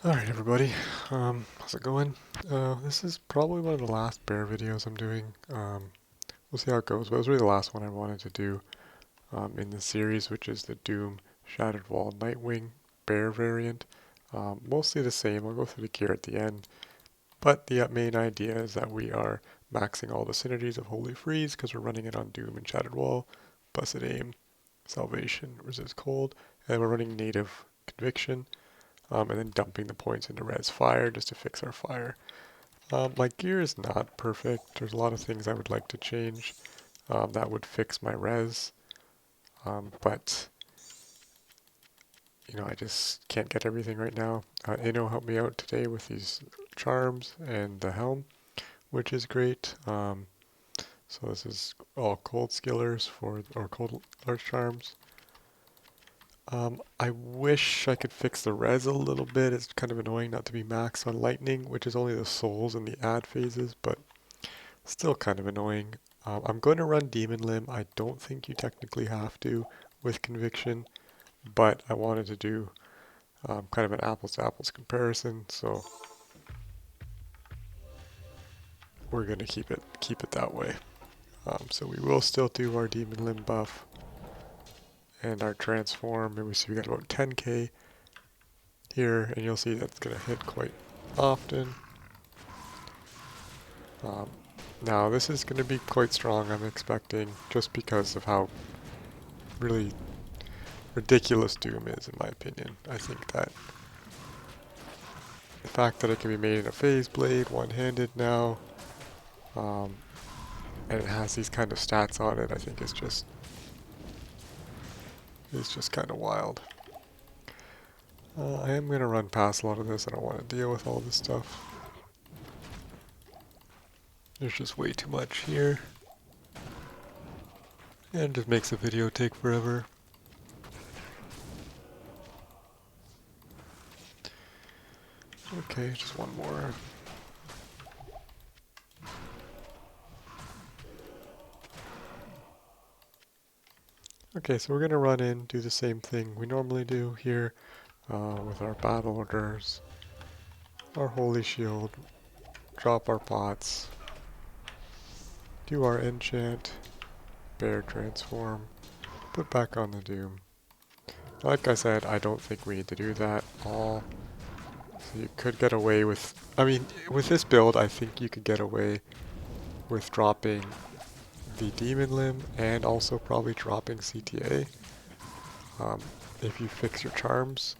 Alright everybody, how's it going? This is probably one of the last bear videos I'm doing. We'll see how it goes, but it was really the last one I wanted to do in the series, which is the Doom Shattered Wall Nightwing bear variant. Mostly the same, I'll go through the gear at the end, but the main idea is that we are maxing all the synergies of Holy Freeze because we're running it on Doom and Shattered Wall, Busted Aim, Salvation, Resist Cold, and we're running Native Conviction. And then dumping the points into res fire just to fix our fire. My gear is not perfect. There's a lot of things I would like to change that would fix my res, but I just can't get everything right now. Inno helped me out today with these charms and the helm, which is great. So this is all cold skillers or cold large charms. I wish I could fix the res a little bit. It's kind of annoying not to be max on lightning, which is only the souls and the add phases, but still kind of annoying. I'm going to run Demon Limb. I don't think you technically have to with Conviction, but I wanted to do kind of an apples to apples comparison, so we're going to keep it that way. So we will still do our Demon Limb buff and our transform, and we see we got about 10k here, and you'll see that's going to hit quite often. Now this is going to be quite strong, I'm expecting, just because of how really ridiculous Doom is, in my opinion. I think that the fact that it can be made in a phase blade, one-handed now, and it has these kind of stats on it, I think is just kind of wild. I am going to run past a lot of this. I don't want to deal with all this stuff. There's just way too much here. And it just makes the video take forever. Okay, just one more. Okay, so we're going to run in, do the same thing we normally do here with our battle orders, our holy shield, drop our pots, do our enchant, bear transform, put back on the doom. Like I said, I don't think we need to do that all. So you could get away with, I mean, with this build, I think you could get away with dropping the demon limb and also probably dropping CTA if you fix your charms,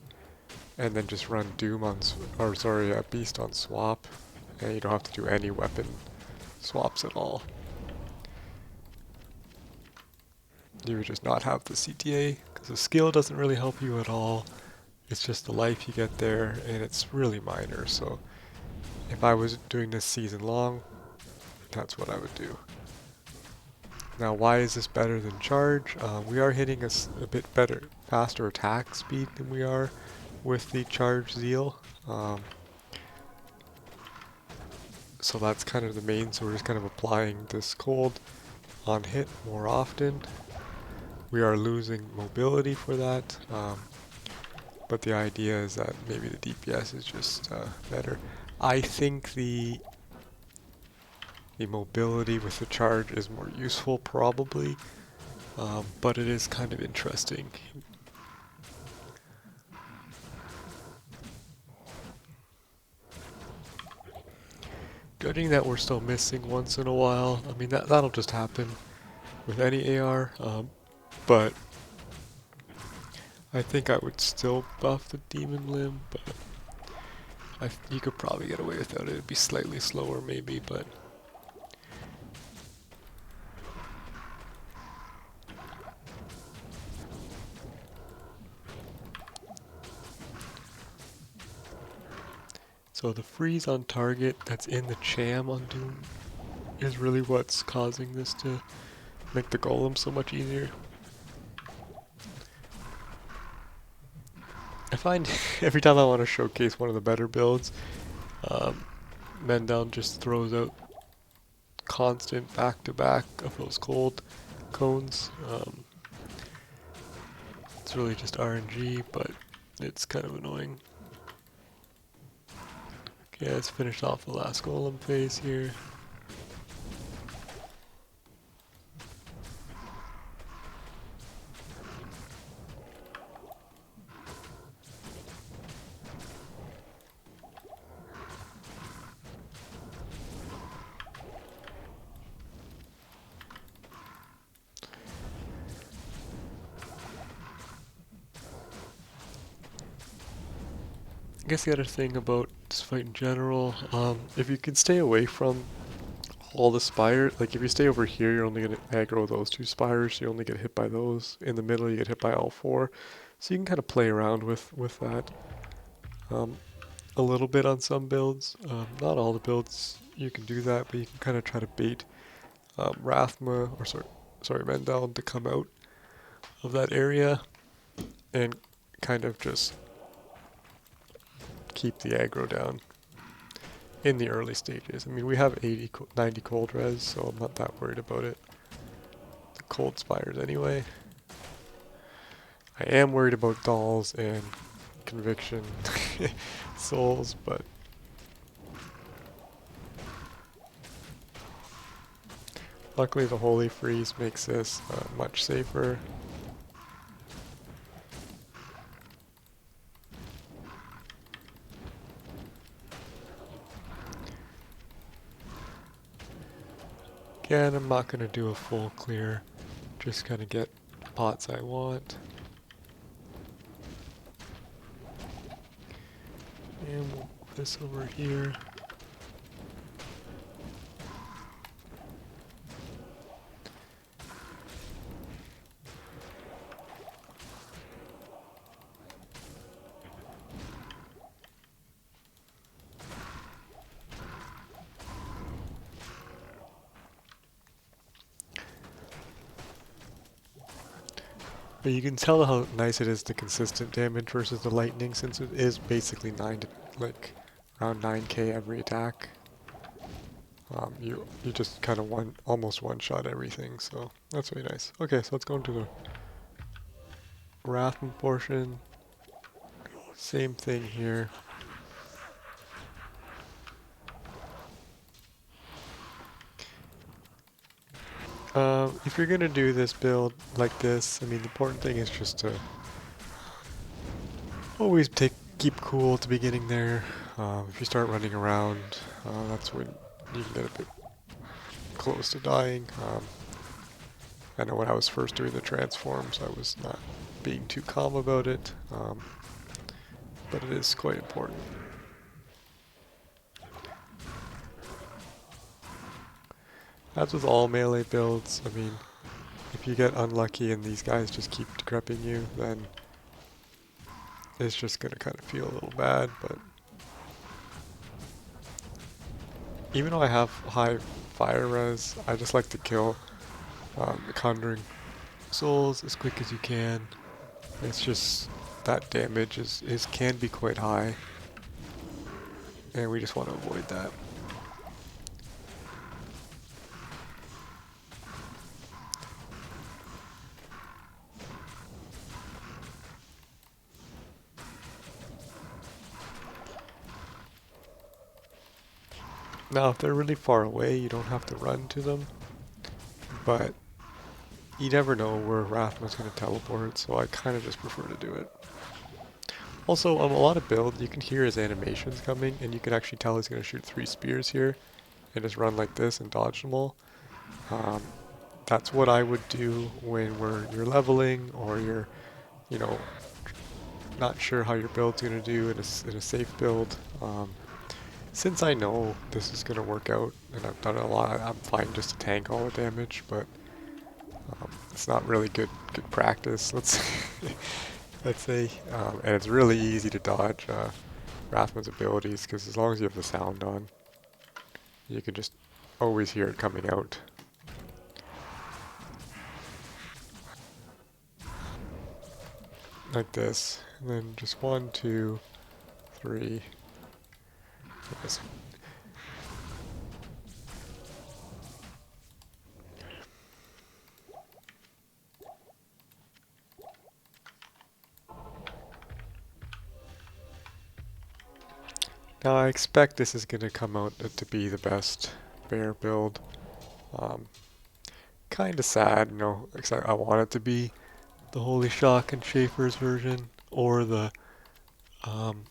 and then just run Doom on, Beast on swap, and you don't have to do any weapon swaps at all. You would just not have the CTA, because the skill doesn't really help you at all. It's just the life you get there, and it's really minor, so if I was doing this season long, that's what I would do. Now, why is this better than charge? We are hitting a bit better, faster attack speed than we are with the charge zeal. So that's kind of the main, so we're just kind of applying this cold on hit more often. We are losing mobility for that, but the idea is that maybe the DPS is just better. I think the mobility with the charge is more useful probably, but it is kind of interesting. Judging that we're still missing once in a while, I mean that'll just happen with any AR, but I think I would still buff the demon limb, but you could probably get away without it. It'd be slightly slower maybe, but so the freeze on target that's in the Cham on Doom is really what's causing this to make the golem so much easier. I find every time I want to showcase one of the better builds, Mendown just throws out constant back-to-back of those cold cones. It's really just RNG, but it's kind of annoying. Okay, let's finish off the last Golem Phase here. I guess the other thing about this fight in general, if you can stay away from all the spires, like if you stay over here, you're only going to aggro those two spires, you only get hit by those. In the middle, you get hit by all four. So you can kind of play around with that a little bit on some builds. Not all the builds you can do that, but you can kind of try to bait Rathma, or sorry, Mendown to come out of that area and kind of just keep the aggro down in the early stages. I mean, we have 90 cold res, so I'm not that worried about it. The cold spires anyway. I am worried about dolls and conviction souls, but luckily the Holy Freeze makes this much safer. Again, I'm not going to do a full clear, just kind of get pots I want. And we'll move this over here. But you can tell how nice it is, the consistent damage versus the lightning, since it is basically like around 9k every attack. You just kind of almost one shot everything, so that's really nice. Okay, so let's go into the Rathma portion. Same thing here. If you're gonna do this build like this, I mean, the important thing is just to always keep cool at the beginning there. If you start running around, that's when you can get a bit close to dying. I know when I was first doing the transforms, I was not being too calm about it, but it is quite important. As with all melee builds, I mean, if you get unlucky and these guys just keep decrepping you, then it's just going to kind of feel a little bad, but even though I have high fire res, I just like to kill the Conjuring Souls as quick as you can. It's just that damage can be quite high, and we just want to avoid that. Now, if they're really far away, you don't have to run to them, but you never know where Rathma's going to teleport, so I kind of just prefer to do it. Also, on a lot of builds, you can hear his animations coming, and you can actually tell he's going to shoot 3 spears here, and just run like this and dodge them all. That's what I would do when you're leveling, or you're, not sure how your build's going to do in a safe build. Since I know this is going to work out, and I've done it a lot, I'm fine just to tank all the damage, but it's not really good practice, let's say. And it's really easy to dodge Rathma's abilities, because as long as you have the sound on, you can just always hear it coming out. Like this, and then just 1, 2, 3. Yes. Now I expect this is going to come out to be the best bear build. Kind of sad, you know, except I want it to be the Holy Shock and Schaefer's version, or the um,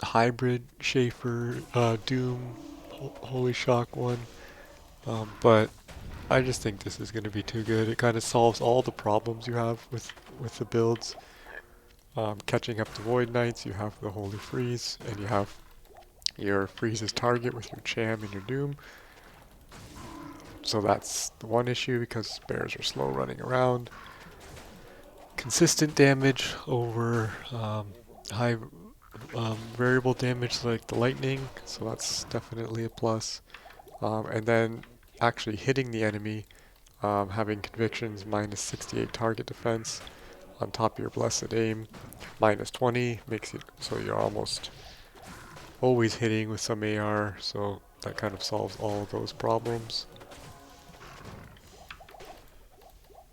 hybrid Schaefer Doom Holy Shock one. But I just think this is going to be too good. It kind of solves all the problems you have with the builds. Catching up to Void Knights, you have the Holy Freeze, and you have your Freeze's target with your Cham and your Doom. So that's the one issue because bears are slow running around. Consistent damage over high variable damage like the lightning, so that's definitely a plus. And then actually hitting the enemy, having convictions minus 68 target defense on top of your blessed aim, minus 20 makes it so you're almost always hitting with some AR, so that kind of solves all of those problems.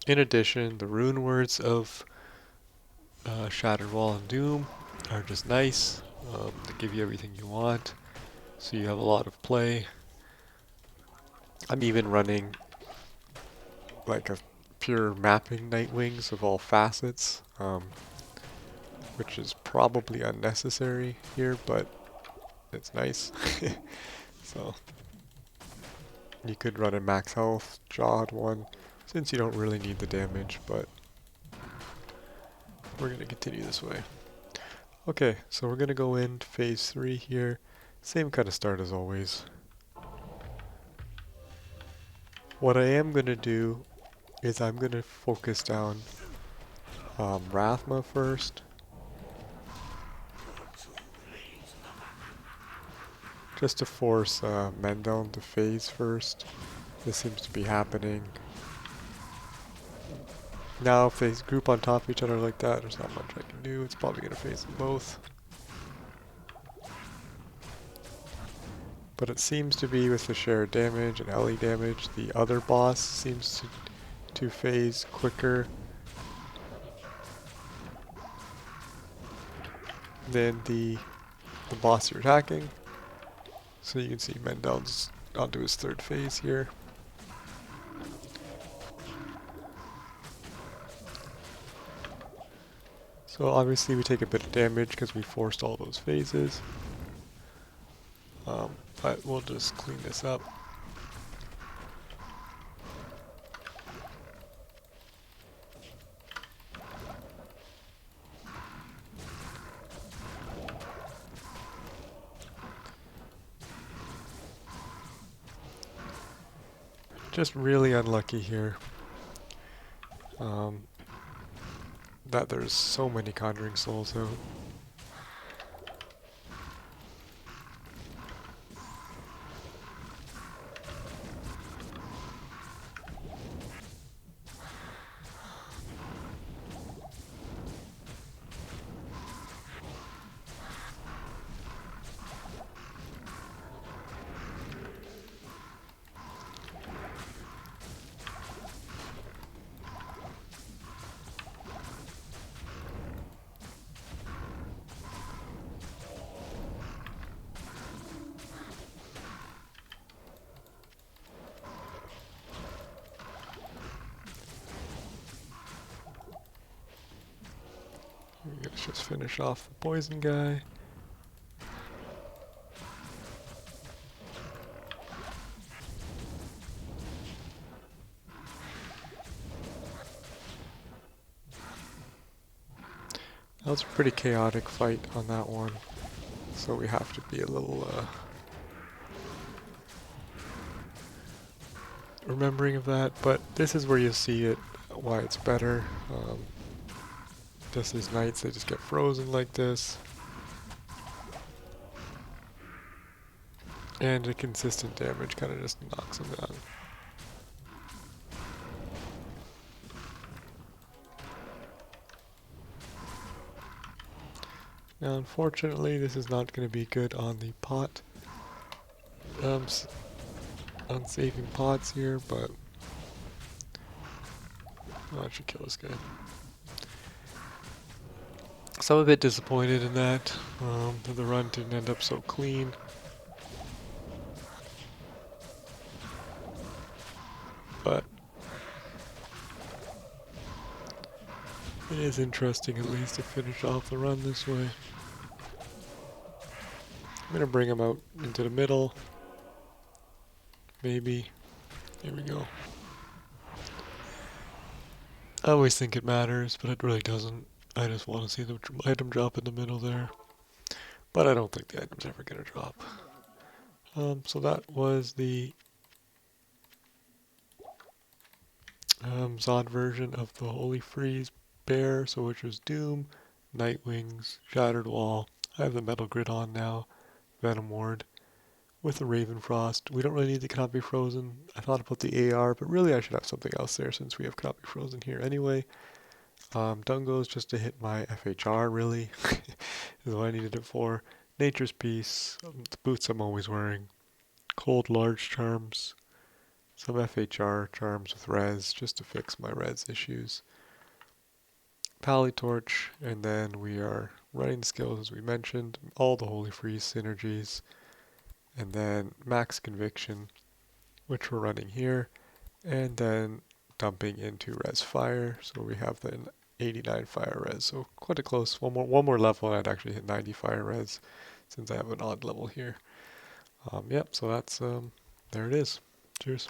In addition, the rune words of Shattered Wall and Doom are just nice. They give you everything you want, so you have a lot of play. I'm even running like a pure mapping Nightwings of all facets, which is probably unnecessary here, but it's nice. So you could run a max health Jawed one, since you don't really need the damage, but we're going to continue this way. Okay, so we're going to go into phase 3 here. Same kind of start as always. What I am going to do is I'm going to focus down Rathma first. Just to force men down to phase first. This seems to be happening. Now if they group on top of each other like that, there's not much I can do. It's probably going to phase them both. But it seems to be with the shared damage and LE damage, the other boss seems to phase quicker than the boss you're attacking. So you can see Mendel's onto his third phase here. So obviously we take a bit of damage because we forced all those phases. But we'll just clean this up. Just really unlucky here that there's so many Conjuring Souls out. Let's just finish off the poison guy. That was a pretty chaotic fight on that one, so we have to be a little remembering of that, but this is where you see it, why it's better. Just these knights, they just get frozen like this. And the consistent damage kind of just knocks them down. Now unfortunately this is not going to be good on the pot. On saving pots here, but I should kill this guy. So I'm a bit disappointed in that the run didn't end up so clean. But it is interesting at least to finish off the run this way. I'm going to bring him out into the middle. Maybe. Here we go. I always think it matters, but it really doesn't. I just want to see the item drop in the middle there. But I don't think the item's ever going to drop. So that was the Zod version of the Holy Freeze Bear, so which was Doom, Nightwings, Shattered Wall. I have the Metal Grid on now, Venom Ward, with the Ravenfrost. We don't really need the Cannot Frozen. I thought about the AR, but really I should have something else there since we have Cannot Frozen here anyway. Dungo's just to hit my FHR, really, is what I needed it for. Nature's Peace, the boots I'm always wearing. Cold Large Charms, some FHR charms with res, just to fix my res issues. Pally Torch, and then we are running skills as we mentioned, all the Holy Freeze synergies, and then Max Conviction, which we're running here, and then dumping into Res Fire, so we have the 89 Fire Res, so quite a close, one more level and I'd actually hit 90 Fire Res, since I have an odd level here. Yep, so that's, there it is. Cheers.